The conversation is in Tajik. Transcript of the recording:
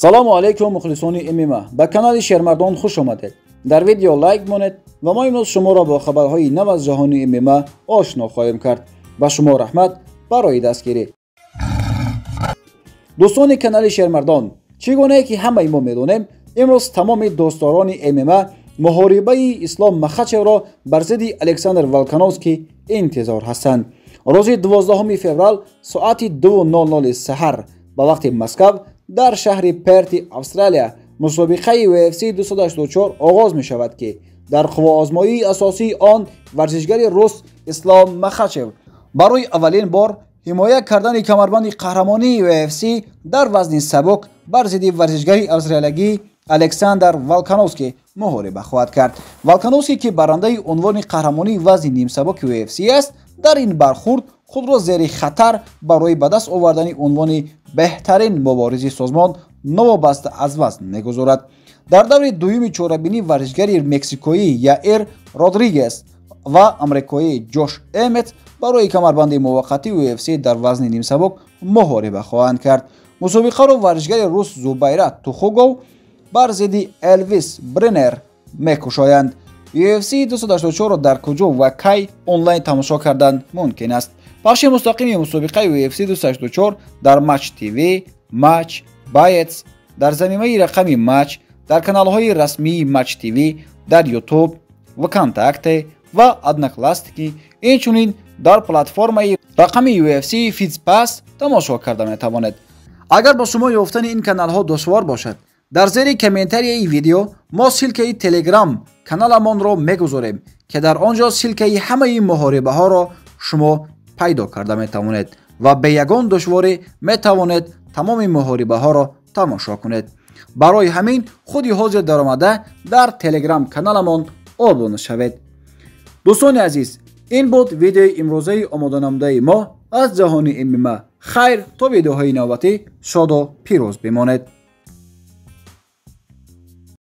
салому алайкум мухлисони ММА ба канали Шермардон хуш омадед. дар видео лайк монед ва мо имрӯз шуморо бо хабарҳои нав аз ҷаҳони ММА ошно хоҳем кард. ба шумо раҳмат барои дастгирӣ. дӯстони канали Шермардон, чӣ гунае ки ҳамаи мо медонем, имрӯз тамоми дӯстдорони ММА муҳорибаи Ислом Махачевро бар зидди Александр Волконовский интизор ҳастанд. рӯзи 12 феврал соати 2:00 саҳар ба вақти Москав дар шаҳри Перти, Австралия, мусобиқаи UFC 284 оғоз мешавад ки дар қуввоозмоии асосии он варзишгари рус Ислом Махачев барои аввалин бор ҳимоя кардани камарбанди қаҳрамонии UFC дар вазни сабук бар зидди варзишгари австралиягӣ Александр Волконовский муҳориба хоҳад кард. Волконовский ки барандаи унвони қаҳрамонии вазни нимсабуки UFC аст, дар ин бархурд худро зери хатар барои ба даст овардани унвони беҳтарин муборизи созмон новобаста аз вазн мегузорад. дар даври дуюми чорабинӣ варзишгари мексикоӣ Яир Родригес ва амрикоӣ Ҷош Эммет барои камарбанди муваққати UFC дар вазни нимсабук муҳориба хоҳанд кард. мусобиқаро варзишгари рус Зубайра Тухугов бар зидди Элвис Бреннер мекушоянд. UFC 284-ро дар куҷо ва кай онлайн тамошо кардан мумкин аст. пахши мустақими мусобиқаи UFC 284 дар Match TV, Match, Bayets, дар заминаи рақами Match, дар каналҳои расмии Match TV, дар YouTube, ВКонтакте ва Одноклассники, инчунин дар платформаи рақами UFC Fights Pass тамошо карда метавонед. агар ба шумо ёфтани ин каналҳо душвор бошад, дар зери комментарияи видео мо силкаи Telegram каналамонро мегузорем ки дар он ҷо силкаи ҳамаи муҳорибаҳоро шумо пайдо карда метавонед ва бе ягон душворӣ метавонед тамоми муҳорибаҳоро тамошо кунед. барои ҳамин худи ҳозир даромада дар Telegram каналамон обуна шавед. дӯстони азиз, ин буд видеои имрӯзаи омоданамудаи мо аз ҷаҳони ММА. хайр, то видеоҳои навбатӣ шоду пирӯз бимонед.